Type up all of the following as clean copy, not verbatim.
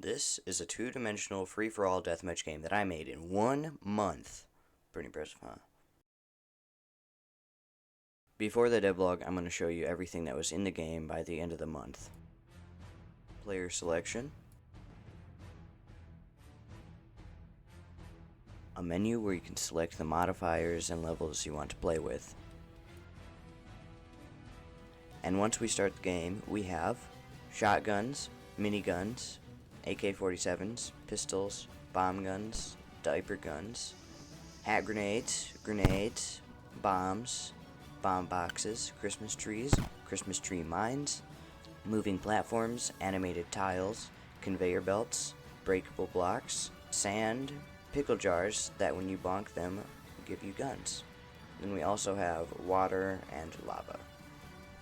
This is a two-dimensional free-for-all deathmatch game that I made in 1 month. Pretty impressive, huh? Before the devlog, I'm going to show you everything that was in the game by the end of the month. Player selection. A menu where you can select the modifiers and levels you want to play with. And once we start the game, we have shotguns, miniguns, AK-47s, pistols, bomb guns, diaper guns, hat grenades, bombs, bomb boxes, Christmas trees, Christmas tree mines, moving platforms, animated tiles, conveyor belts, breakable blocks, sand, pickle jars that when you bonk them give you guns. Then we also have water and lava.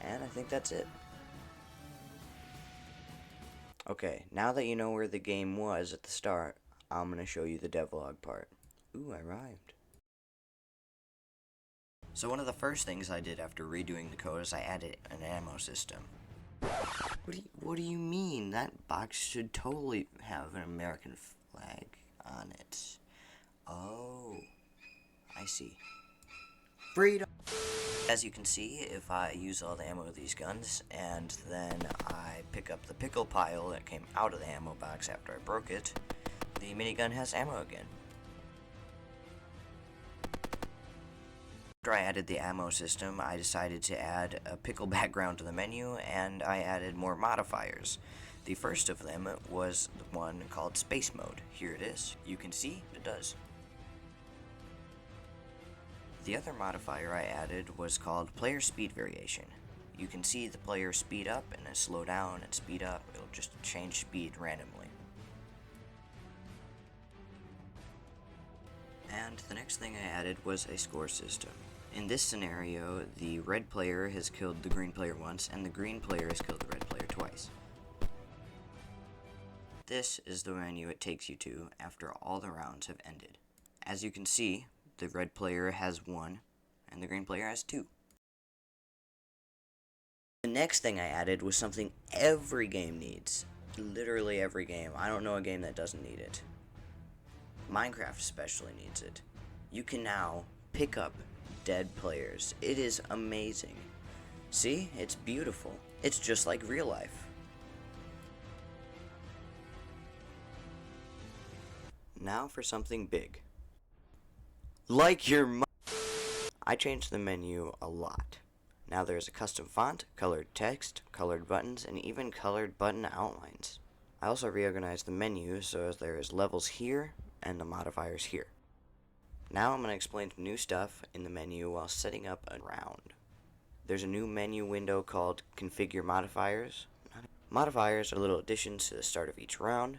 And I think that's it. Okay, now that you know where the game was at the start, I'm going to show you the devlog part. Ooh, I rhymed. So one of the first things I did after redoing the code is I added an ammo system. What do you mean? That box should totally have an American flag on it. Oh, I see. Freedom! As you can see, if I use all the ammo of these guns, and then I pick up the pickle pile that came out of the ammo box after I broke it, the minigun has ammo again. After I added the ammo system, I decided to add a pickle background to the menu, and I added more modifiers. The first of them was the one called Space Mode. Here it is. You can see it does. The other modifier I added was called Player Speed Variation. You can see the player speed up and then slow down and speed up. It'll just change speed randomly. And the next thing I added was a score system. In this scenario, the red player has killed the green player once, and the green player has killed the red player twice. This is the menu it takes you to after all the rounds have ended. As you can see, the red player has 1, and the green player has 2. The next thing I added was something every game needs. Literally every game. I don't know a game that doesn't need it. Minecraft especially needs it. You can now pick up dead players. It is amazing. See? It's beautiful. It's just like real life. Now for something big. Like your I changed the menu a lot. Now there's a custom font, colored text, colored buttons, and even colored button outlines. I also reorganized the menu so as there is levels here and the modifiers here. Now I'm going to explain some new stuff in the menu while setting up a round. There's a new menu window called Configure Modifiers. Modifiers are little additions to the start of each round.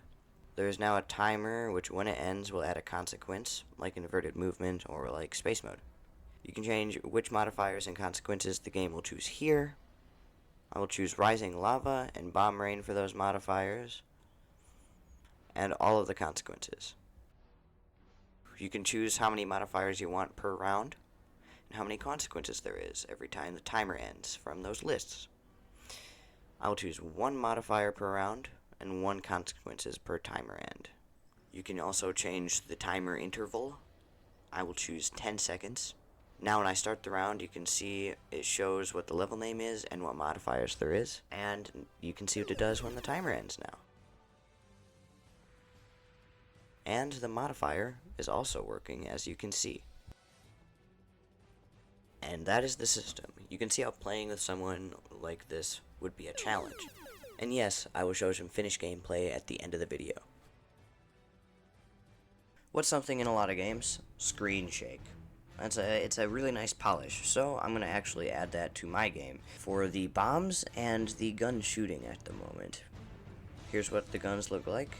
There is now a timer which when it ends will add a consequence, like inverted movement or like space mode. You can change which modifiers and consequences the game will choose here. I will choose rising lava and bomb rain for those modifiers, and all of the consequences. You can choose how many modifiers you want per round, and how many consequences there is every time the timer ends from those lists. I will choose 1 modifier per round, and 1 consequences per timer end. You can also change the timer interval. I will choose 10 seconds. Now when I start the round, you can see it shows what the level name is and what modifiers there is, and you can see what it does when the timer ends now. And the modifier is also working, as you can see. And that is the system. You can see how playing with someone like this would be a challenge. And yes, I will show some finished gameplay at the end of the video. What's something in a lot of games? Screen shake. It's a really nice polish, so I'm going to actually add that to my game for the bombs and the gun shooting at the moment. Here's what the guns look like.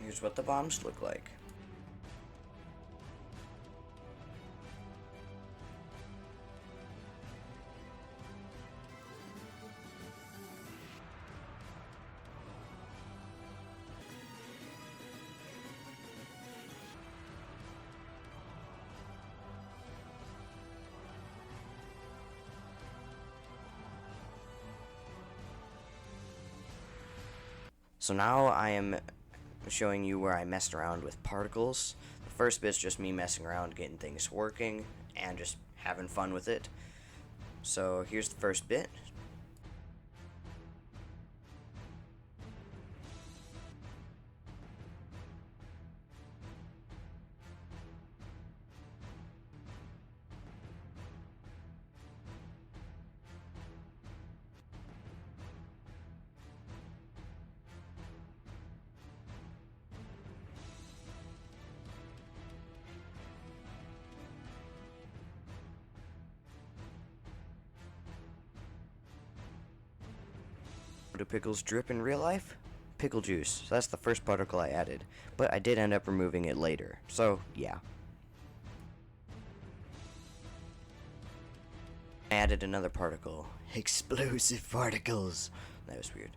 Here's what the bombs look like. So now I am showing you where I messed around with particles. The first bit's just me messing around, getting things working, and just having fun with it. So here's the first bit. Do pickles drip in real life? Pickle juice. So that's the first particle I added, but I did end up removing it later. So yeah. I added another particle. Explosive particles. That was weird.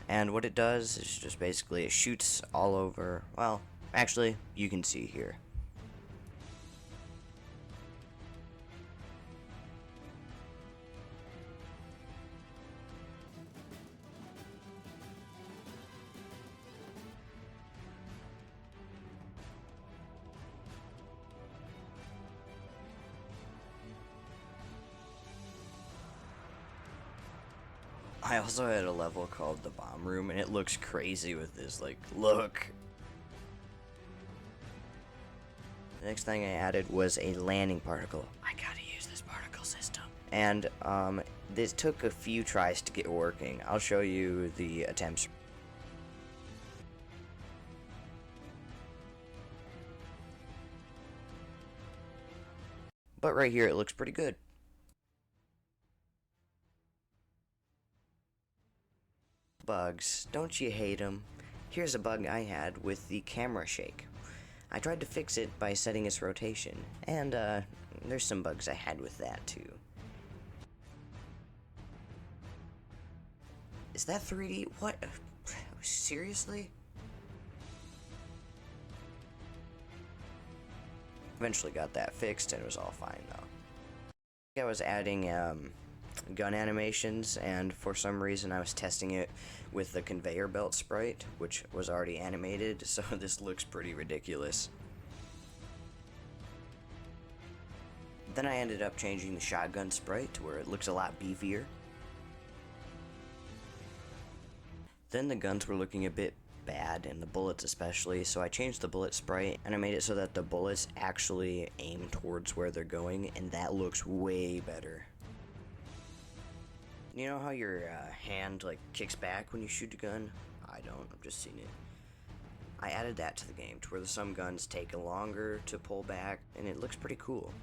And what it does is just basically it shoots all over. Well, actually, you can see here. I also had a level called the bomb room, and it looks crazy with this, like, look. The next thing I added was a landing particle. I gotta use this particle system. And, this took a few tries to get working. I'll show you the attempts. But right here, it looks pretty good. Bugs, don't you hate them? Here's a bug I had with the camera shake. I tried to fix it by setting its rotation, and there's some bugs I had with that too. Is that 3D? What? Seriously? Eventually got that fixed and it was all fine though. I was adding gun animations, and for some reason I was testing it with the conveyor belt sprite, which was already animated, so this looks pretty ridiculous. Then I ended up changing the shotgun sprite to where it looks a lot beefier. Then the guns were looking a bit bad, and the bullets especially, so I changed the bullet sprite and I made it so that the bullets actually aim towards where they're going, and that looks way better. You know how your hand like kicks back when you shoot a gun? I don't, I've just seen it. I added that to the game to where some guns take longer to pull back, and it looks pretty cool.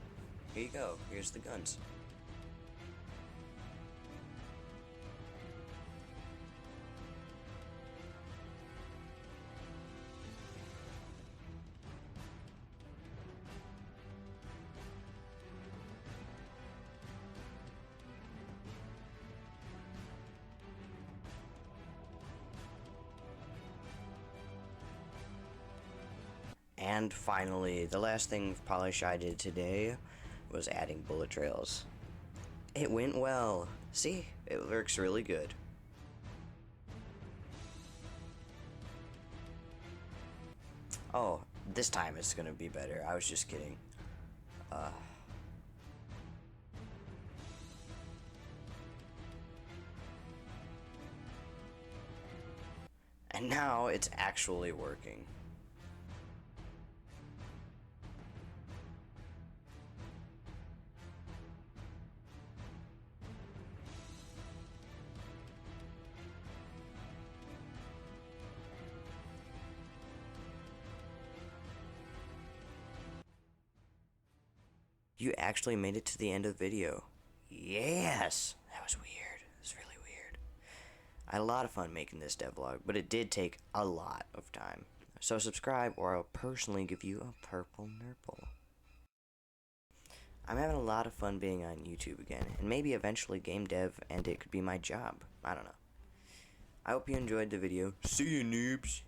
Here you go, here's the guns. And finally, the last thing polish I did today was adding bullet trails. It went well. See, it works really good. Oh, this time it's gonna be better. I was just kidding. And now it's actually working. You actually made it to the end of the video. Yes! That was weird. It was really weird. I had a lot of fun making this devlog, but it did take a lot of time. So subscribe or I'll personally give you a purple nurple. I'm having a lot of fun being on YouTube again, and maybe eventually game dev and it could be my job. I don't know. I hope you enjoyed the video. See you, noobs!